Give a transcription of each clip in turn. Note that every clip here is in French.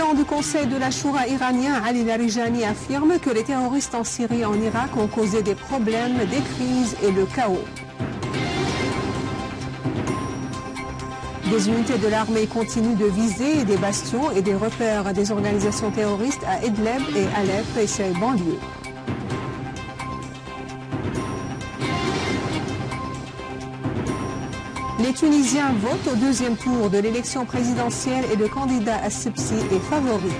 président du Conseil de la Choura iranien, Ali Larijani, affirme que les terroristes en Syrie et en Irak ont causé des problèmes, des crises et le chaos. Des unités de l'armée continuent de viser des bastions et des repères des organisations terroristes à Idlib et Alep et ses banlieues. Les Tunisiens votent au deuxième tour de l'élection présidentielle et le candidat Assebsi est favori.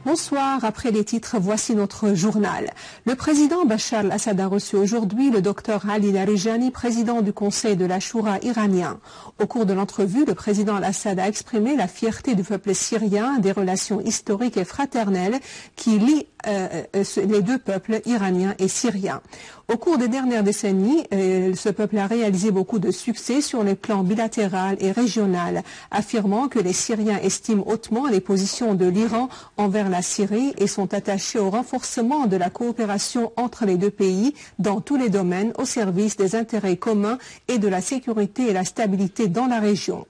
Bonsoir, après les titres, voici notre journal. Le président Bachar al-Assad a reçu aujourd'hui le docteur Ali Larijani, président du Conseil de la Choura iranien. Au cours de l'entrevue, le président al-Assad a exprimé la fierté du peuple syrien des relations historiques et fraternelles qui lient les deux peuples iraniens et syriens. Au cours des dernières décennies, ce peuple a réalisé beaucoup de succès sur les plans bilatéral et régional, affirmant que les Syriens estiment hautement les positions de l'Iran envers la Syrie et sont attachés au renforcement de la coopération entre les deux pays dans tous les domaines au service des intérêts communs et de la sécurité et la stabilité dans la région.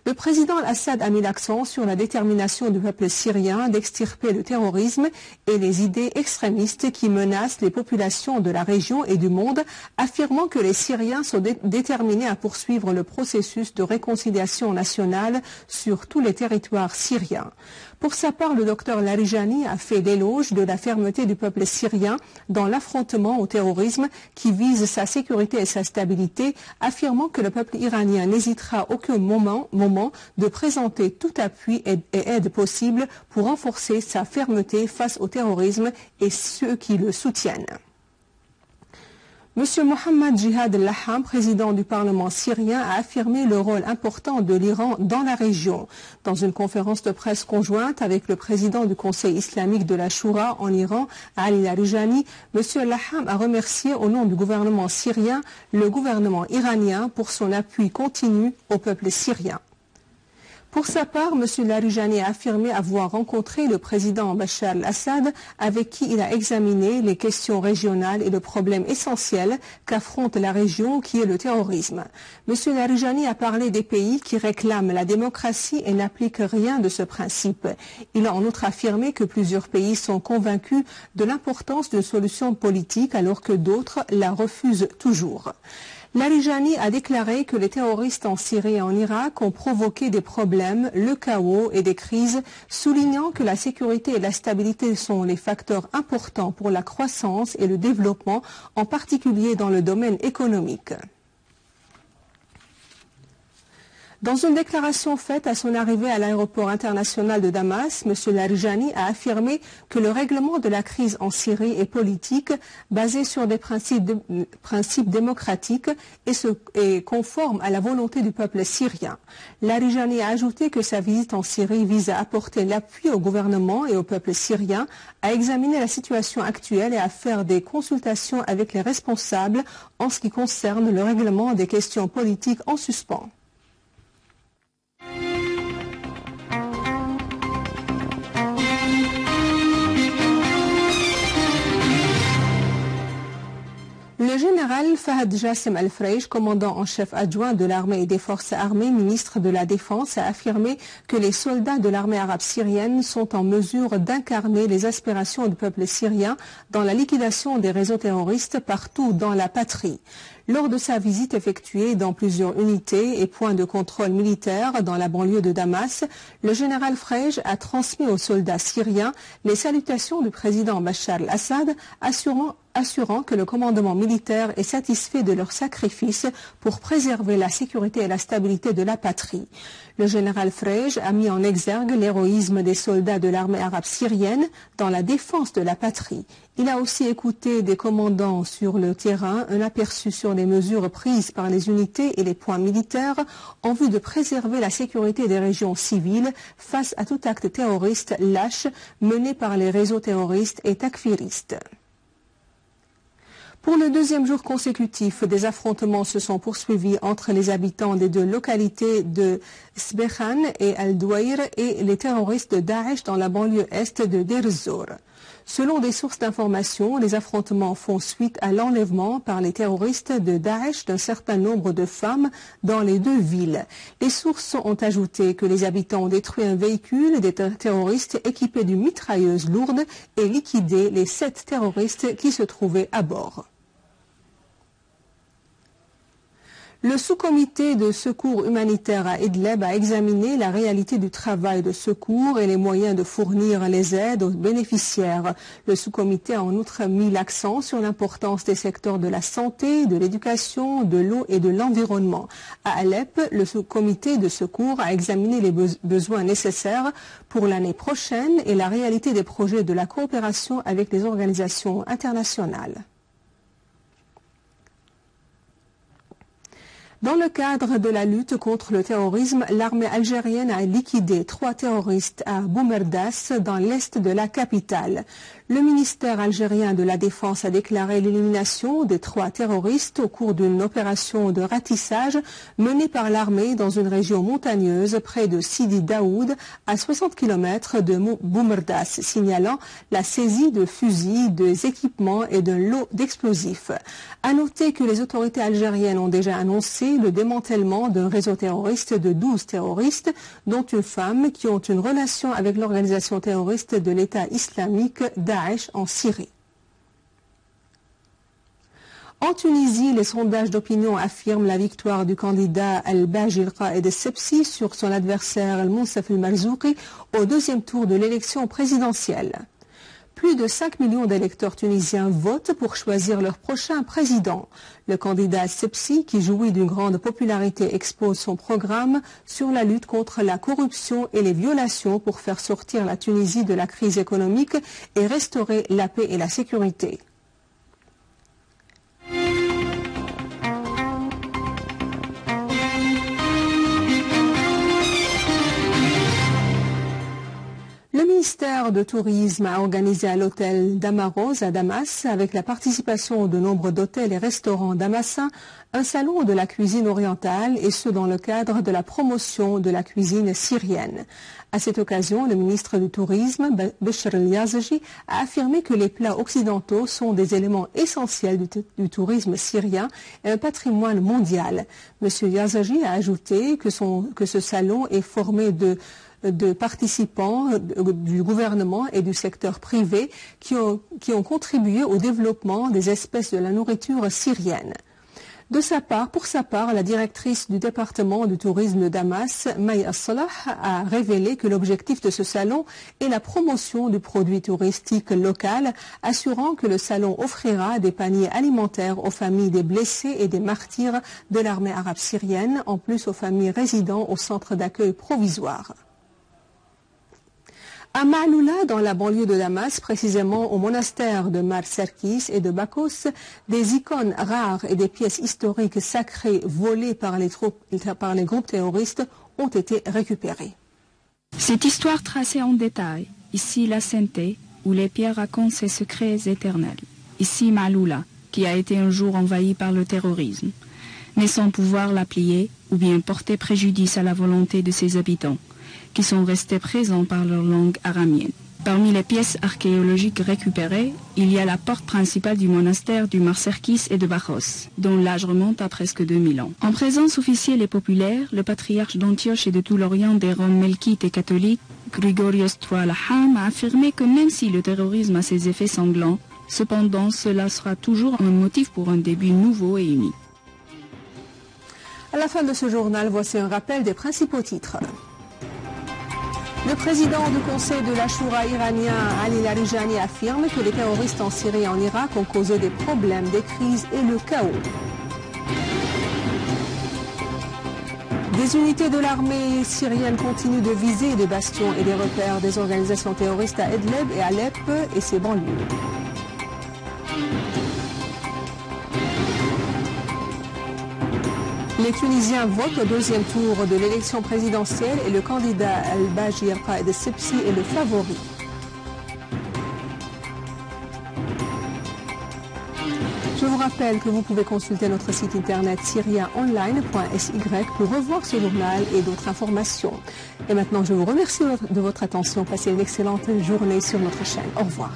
Le président al-Assad a mis l'accent sur la détermination du peuple syrien d'extirper le terrorisme et les idées extrémistes qui menacent les populations de la région et du monde, affirmant que les Syriens sont déterminés à poursuivre le processus de réconciliation nationale sur tous les territoires syriens. Pour sa part, le docteur Larijani a fait l'éloge de la fermeté du peuple syrien dans l'affrontement au terrorisme qui vise sa sécurité et sa stabilité, affirmant que le peuple iranien n'hésitera aucun moment de présenter tout appui et aide possible pour renforcer sa fermeté face au terrorisme et ceux qui le soutiennent. Monsieur Mohammad Jihad al-Laham, président du Parlement syrien, a affirmé le rôle important de l'Iran dans la région. Dans une conférence de presse conjointe avec le président du Conseil islamique de la Choura en Iran, Ali Larijani, Monsieur al-Laham a remercié au nom du gouvernement syrien le gouvernement iranien pour son appui continu au peuple syrien. Pour sa part, M. Larijani a affirmé avoir rencontré le président Bachar al-Assad avec qui il a examiné les questions régionales et le problème essentiel qu'affronte la région qui est le terrorisme. M. Larijani a parlé des pays qui réclament la démocratie et n'appliquent rien de ce principe. Il a en outre affirmé que plusieurs pays sont convaincus de l'importance d'une solution politique alors que d'autres la refusent toujours. Larijani a déclaré que les terroristes en Syrie et en Irak ont provoqué des problèmes, le chaos et des crises, soulignant que la sécurité et la stabilité sont les facteurs importants pour la croissance et le développement, en particulier dans le domaine économique. Dans une déclaration faite à son arrivée à l'aéroport international de Damas, M. Larijani a affirmé que le règlement de la crise en Syrie est politique, basé sur des principes démocratiques et conforme à la volonté du peuple syrien. Larijani a ajouté que sa visite en Syrie vise à apporter l'appui au gouvernement et au peuple syrien, à examiner la situation actuelle et à faire des consultations avec les responsables en ce qui concerne le règlement des questions politiques en suspens. Le général Fahad Jassim Al-Freish, commandant en chef adjoint de l'armée et des forces armées, ministre de la Défense, a affirmé que les soldats de l'armée arabe syrienne sont en mesure d'incarner les aspirations du peuple syrien dans la liquidation des réseaux terroristes partout dans la patrie. Lors de sa visite effectuée dans plusieurs unités et points de contrôle militaire dans la banlieue de Damas, le général Freish a transmis aux soldats syriens les salutations du président Bachar al-Assad, assurant que le commandement militaire est satisfait de leur sacrifice pour préserver la sécurité et la stabilité de la patrie. Le général Freish a mis en exergue l'héroïsme des soldats de l'armée arabe syrienne dans la défense de la patrie. Il a aussi écouté des commandants sur le terrain un aperçu sur les mesures prises par les unités et les points militaires en vue de préserver la sécurité des régions civiles face à tout acte terroriste lâche mené par les réseaux terroristes et takfiristes. Pour le deuxième jour consécutif, des affrontements se sont poursuivis entre les habitants des deux localités de Sbekhan et Al-Douaïr et les terroristes de Daesh dans la banlieue est de Deir ez-Zor. Selon des sources d'information, les affrontements font suite à l'enlèvement par les terroristes de Daesh d'un certain nombre de femmes dans les deux villes. Les sources ont ajouté que les habitants ont détruit un véhicule des terroristes équipé d'une mitrailleuse lourde et liquidé les 7 terroristes qui se trouvaient à bord. Le sous-comité de secours humanitaire à Idlib a examiné la réalité du travail de secours et les moyens de fournir les aides aux bénéficiaires. Le sous-comité a en outre mis l'accent sur l'importance des secteurs de la santé, de l'éducation, de l'eau et de l'environnement. À Alep, le sous-comité de secours a examiné les besoins nécessaires pour l'année prochaine et la réalité des projets de la coopération avec les organisations internationales. Dans le cadre de la lutte contre le terrorisme, l'armée algérienne a liquidé 3 terroristes à Boumerdas, dans l'est de la capitale. Le ministère algérien de la Défense a déclaré l'élimination des 3 terroristes au cours d'une opération de ratissage menée par l'armée dans une région montagneuse près de Sidi Daoud, à 60 km de Boumerdas, signalant la saisie de fusils, des équipements et d'un lot d'explosifs. À noter que les autorités algériennes ont déjà annoncé le démantèlement d'un réseau terroriste de 12 terroristes, dont une femme, qui ont une relation avec l'organisation terroriste de l'État islamique Daesh en Syrie. En Tunisie, les sondages d'opinion affirment la victoire du candidat Al-Baji El-Qaïd El-Sebsi sur son adversaire Al-Moussaf El-Marzouki au deuxième tour de l'élection présidentielle. Plus de 5 millions d'électeurs tunisiens votent pour choisir leur prochain président. Le candidat Sebsi, qui jouit d'une grande popularité, expose son programme sur la lutte contre la corruption et les violations pour faire sortir la Tunisie de la crise économique et restaurer la paix et la sécurité. Le ministère de Tourisme a organisé à l'hôtel Damaros à Damas, avec la participation de nombre d'hôtels et restaurants damassins, un salon de la cuisine orientale, et ce dans le cadre de la promotion de la cuisine syrienne. À cette occasion, le ministre du Tourisme, Béchir El-Yazgi, a affirmé que les plats occidentaux sont des éléments essentiels du tourisme syrien et un patrimoine mondial. M. Yazgi a ajouté que ce salon est formé de participants du gouvernement et du secteur privé qui ont contribué au développement des espèces de la nourriture syrienne. Pour sa part, la directrice du département du tourisme de Damas, May As-Salah, a révélé que l'objectif de ce salon est la promotion du produit touristique local, assurant que le salon offrira des paniers alimentaires aux familles des blessés et des martyrs de l'armée arabe syrienne, en plus aux familles résidant au centre d'accueil provisoire. À Ma'loula, dans la banlieue de Damas, précisément au monastère de Mar Serkis et de Bakos, des icônes rares et des pièces historiques sacrées volées par les groupes terroristes ont été récupérées. Cette histoire tracée en détail, ici la sainteté, où les pierres racontent ses secrets éternels. Ici Ma'loula, qui a été un jour envahi par le terrorisme, mais sans pouvoir la plier ou bien porter préjudice à la volonté de ses habitants, qui sont restés présents par leur langue aramienne. Parmi les pièces archéologiques récupérées, il y a la porte principale du monastère du Mar Serkis et de Bachos, dont l'âge remonte à presque 2000 ans. En présence officielle et populaire, le patriarche d'Antioche et de tout l'Orient des Roms melkites et catholiques, Grigorios III Laham, a affirmé que même si le terrorisme a ses effets sanglants, cependant cela sera toujours un motif pour un début nouveau et unique. À la fin de ce journal, voici un rappel des principaux titres. Le président du Conseil de la Shura iranien, Ali Larijani, affirme que les terroristes en Syrie et en Irak ont causé des problèmes, des crises et le chaos. Des unités de l'armée syrienne continuent de viser des bastions et des repères des organisations terroristes à Idlib et Alep et ses banlieues. Les Tunisiens votent au deuxième tour de l'élection présidentielle et le candidat Al-Baji El-Qaïd El-Sebsi est le favori. Je vous rappelle que vous pouvez consulter notre site internet syriaonline.sy pour revoir ce journal et d'autres informations. Et maintenant, je vous remercie de votre attention. Passez une excellente journée sur notre chaîne. Au revoir.